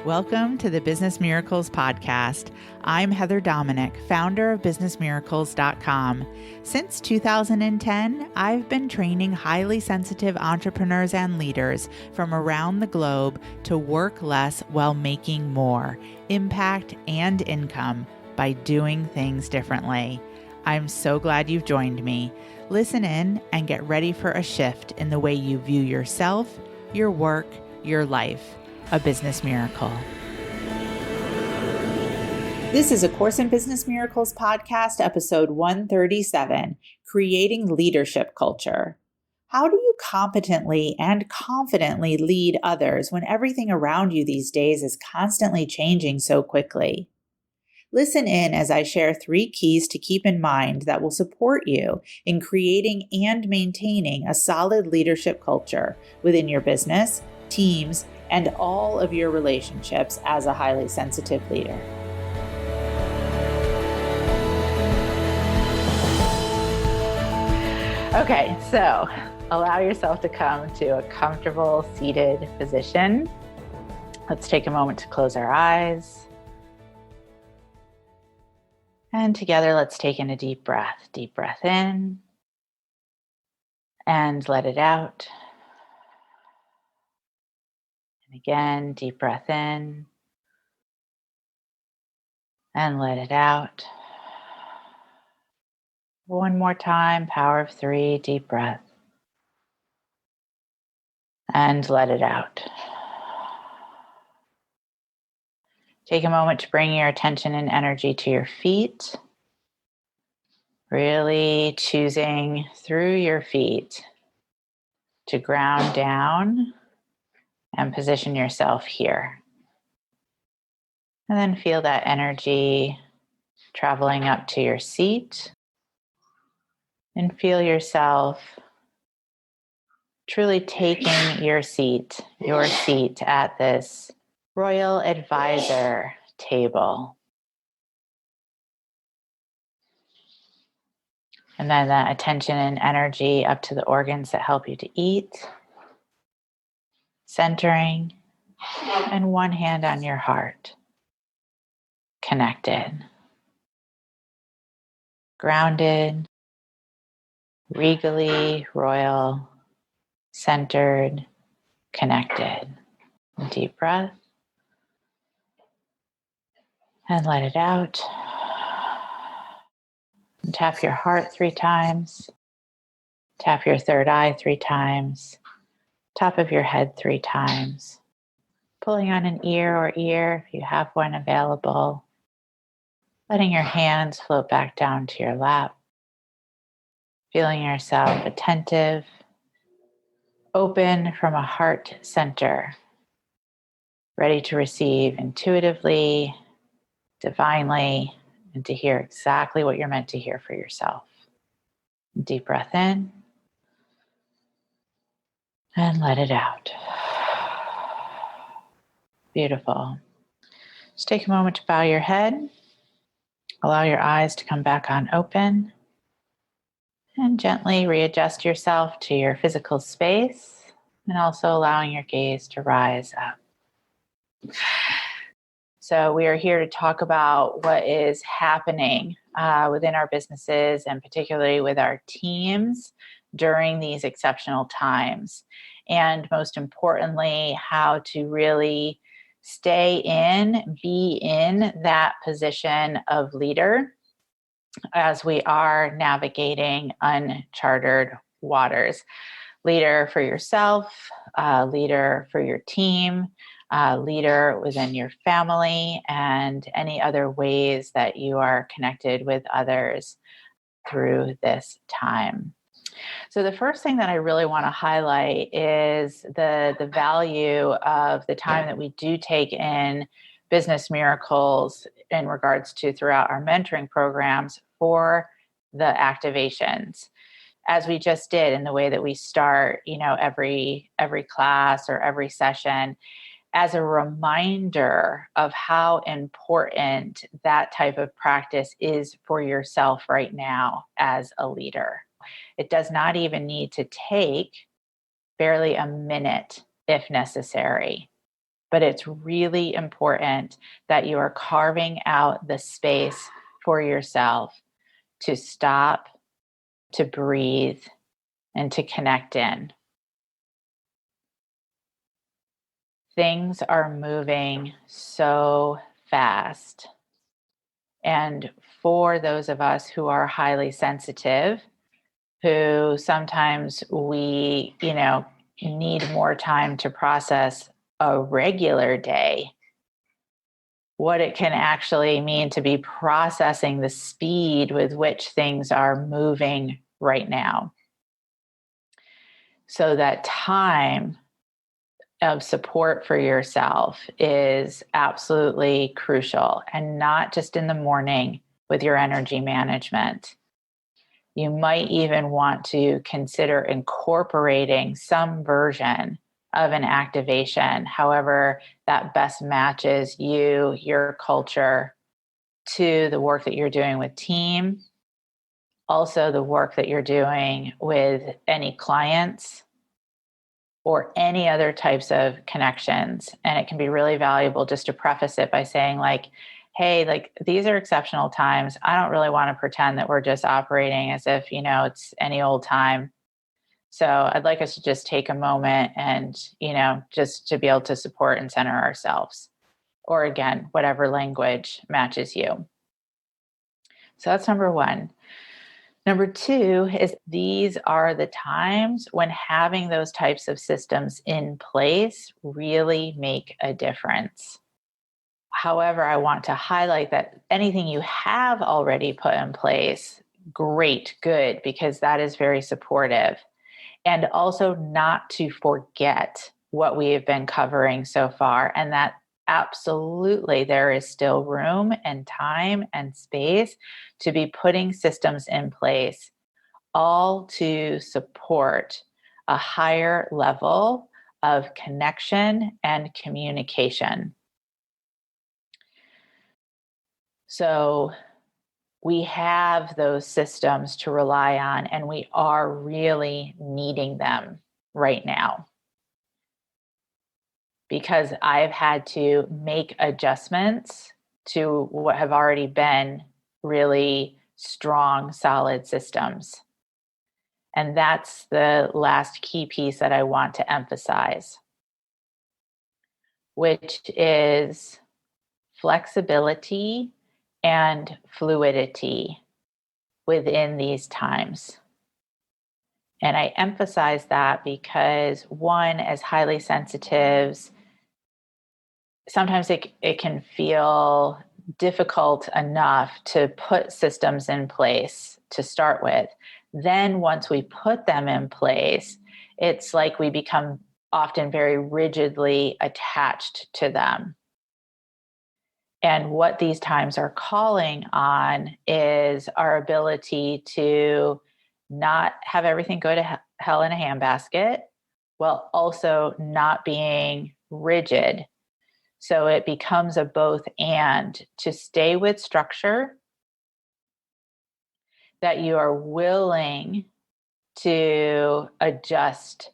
Welcome to the Business Miracles Podcast. I'm Heather Dominick, founder of BusinessMiracles.com. Since 2010, I've been training highly sensitive entrepreneurs and leaders from around the globe to work less while making more, impact and income by doing things differently. I'm so glad you've joined me. Listen in and get ready for a shift in the way you view yourself, your work, your life. A Business Miracle. This is A Course in Business Miracles podcast, episode 137, Creating Leadership Culture. How do you competently and confidently lead others when everything around you these days is constantly changing so quickly? Listen in as I share 3 keys to keep in mind that will support you in creating and maintaining a solid leadership culture within your business, teams, and all of your relationships as a highly sensitive leader. Okay, so allow yourself to come to a comfortable seated position. Let's take a moment to close our eyes. And together, let's take in a deep breath. Deep breath in and let it out. And again, deep breath in and let it out. One more time, power of 3, deep breath. And let it out. Take a moment to bring your attention and energy to your feet. Really choosing through your feet to ground down and position yourself here. And then feel that energy traveling up to your seat. And feel yourself truly taking your seat at this Royal Advisor table. And then that attention and energy up to the organs that help you to eat. Centering, and one hand on your heart. Connected. Grounded. Regally royal. Centered. Connected. Deep breath. And let it out. And tap your heart 3 times. Tap your third eye 3 times. Top of your head 3 times. Pulling on an ear if you have one available. Letting your hands float back down to your lap. Feeling yourself attentive, open from a heart center, ready to receive intuitively, divinely, and to hear exactly what you're meant to hear for yourself. Deep breath in and let it out. Beautiful. Just take a moment to bow your head. Allow your eyes to come back on open. And gently readjust yourself to your physical space. And also allowing your gaze to rise up. So we are here to talk about what is happening within our businesses and particularly with our teams during these exceptional times. And most importantly, how to really be in that position of leader as we are navigating uncharted waters. Leader for yourself, leader for your team, leader within your family, and any other ways that you are connected with others through this time. So the first thing that I really want to highlight is the value of the time that we do take in Business Miracles in regards to throughout our mentoring programs for the activations. As we just did in the way that we start, every class or every session, as a reminder of how important that type of practice is for yourself right now as a leader. It does not even need to take barely a minute if necessary. But it's really important that you are carving out the space for yourself to stop, to breathe, and to connect in. Things are moving so fast. And for those of us who are highly sensitive, who sometimes we, need more time to process a regular day, what it can actually mean to be processing the speed with which things are moving right now. So that time of support for yourself is absolutely crucial, and not just in the morning with your energy management. You might even want to consider incorporating some version of an activation, however that best matches you, your culture, to the work that you're doing with team, also the work that you're doing with any clients or any other types of connections. And it can be really valuable just to preface it by saying, like, hey, like, these are exceptional times. I don't really want to pretend that we're just operating as if, it's any old time. So I'd like us to just take a moment and, just to be able to support and center ourselves. Or again, whatever language matches you. So that's number one. Number two is these are the times when having those types of systems in place really make a difference. However, I want to highlight that anything you have already put in place, great, good, because that is very supportive. And also not to forget what we have been covering so far, and that absolutely there is still room and time and space to be putting systems in place, all to support a higher level of connection and communication. So we have those systems to rely on, and we are really needing them right now, because I've had to make adjustments to what have already been really strong, solid systems. And that's the last key piece that I want to emphasize, which is flexibility and fluidity within these times. And I emphasize that because, one, as highly sensitives, sometimes it can feel difficult enough to put systems in place to start with. Then once we put them in place, it's like we become often very rigidly attached to them. And what these times are calling on is our ability to not have everything go to hell in a handbasket, while also not being rigid. So it becomes a both and, to stay with structure, that you are willing to adjust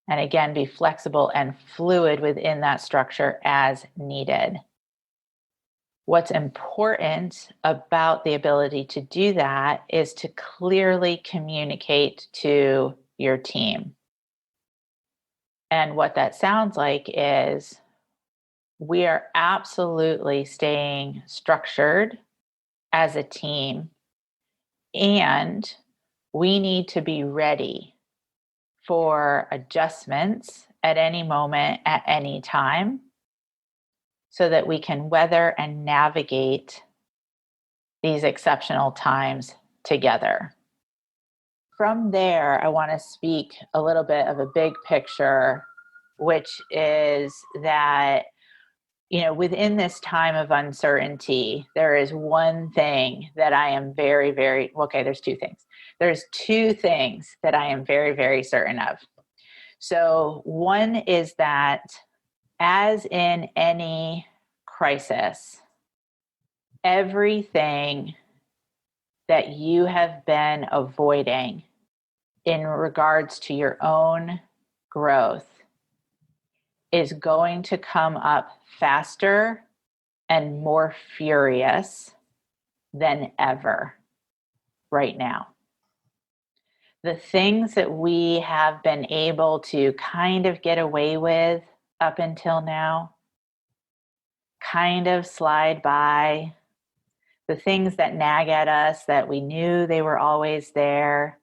and again be flexible and fluid within that structure as needed. What's important about the ability to do that is to clearly communicate to your team. And what that sounds like is we are absolutely staying structured as a team, and we need to be ready for adjustments at any moment, at any time, so that we can weather and navigate these exceptional times together. From there, I want to speak a little bit of a big picture, which is that, within this time of uncertainty, there is one thing that I am very, very, there's two things. There's two things that I am very, very certain of. So one is that, as in any crisis, everything that you have been avoiding in regards to your own growth is going to come up faster and more furious than ever right now. The things that we have been able to kind of get away with up until now, kind of slide by, the things that nag at us that we knew they were always there,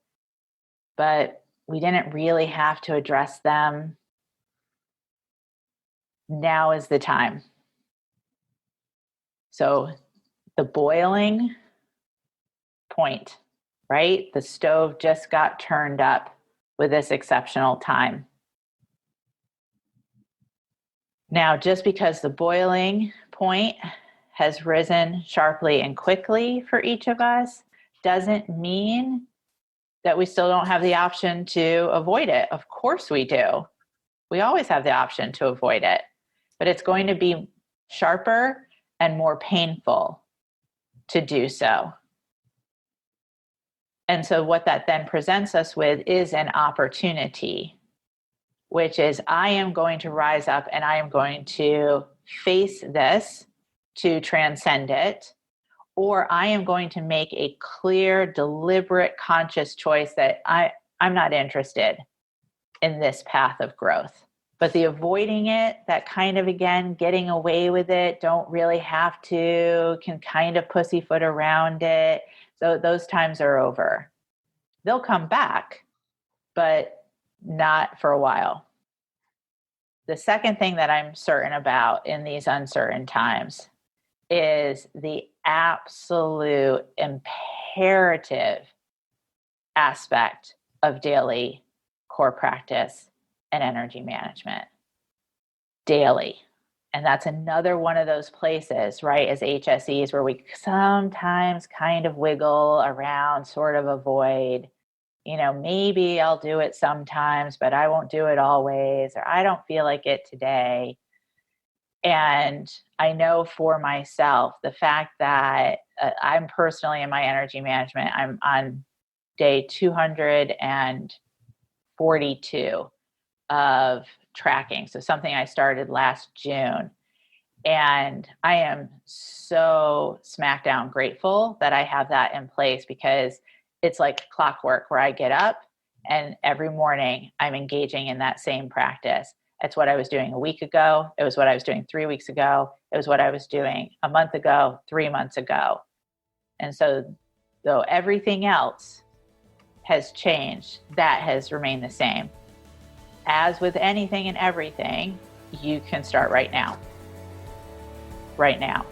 but we didn't really have to address them. Now is the time. So the boiling point, right? The stove just got turned up with this exceptional time. Now, just because the boiling point has risen sharply and quickly for each of us doesn't mean that we still don't have the option to avoid it. Of course we do. We always have the option to avoid it, but it's going to be sharper and more painful to do so. And so what that then presents us with is an opportunity, which is I am going to rise up and I am going to face this to transcend it, or I am going to make a clear, deliberate, conscious choice that I'm not interested in this path of growth. But the avoiding it, that kind of, again, getting away with it, don't really have to, can kind of pussyfoot around it. So those times are over. They'll come back, but not for a while. The second thing that I'm certain about in these uncertain times is the absolute imperative aspect of daily core practice and energy management. Daily. And that's another one of those places, right, as HSEs where we sometimes kind of wiggle around, sort of avoid, maybe I'll do it sometimes, but I won't do it always, or I don't feel like it today. And I know for myself, the fact that I'm personally in my energy management, I'm on day 242 of tracking. So something I started last June. And I am so smackdown grateful that I have that in place, because it's like clockwork where I get up and every morning I'm engaging in that same practice. It's what I was doing a week ago. It was what I was doing 3 weeks ago. It was what I was doing a month ago, 3 months ago. And so though everything else has changed, that has remained the same. As with anything and everything, you can start right now. Right now.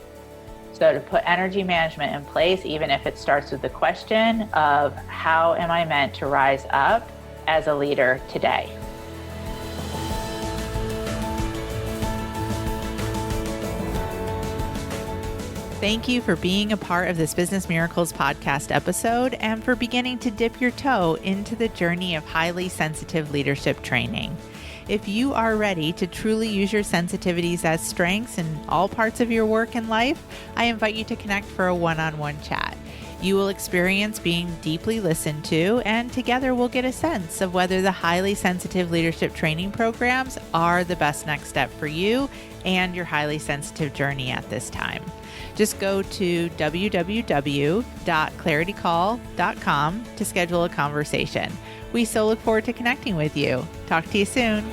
So to put energy management in place, even if it starts with the question of how am I meant to rise up as a leader today? Thank you for being a part of this Business Miracles podcast episode and for beginning to dip your toe into the journey of highly sensitive leadership training. If you are ready to truly use your sensitivities as strengths in all parts of your work and life, I invite you to connect for a one-on-one chat. You will experience being deeply listened to, and together we'll get a sense of whether the highly sensitive leadership training programs are the best next step for you and your highly sensitive journey at this time. Just go to www.claritycall.com to schedule a conversation. We so look forward to connecting with you. Talk to you soon.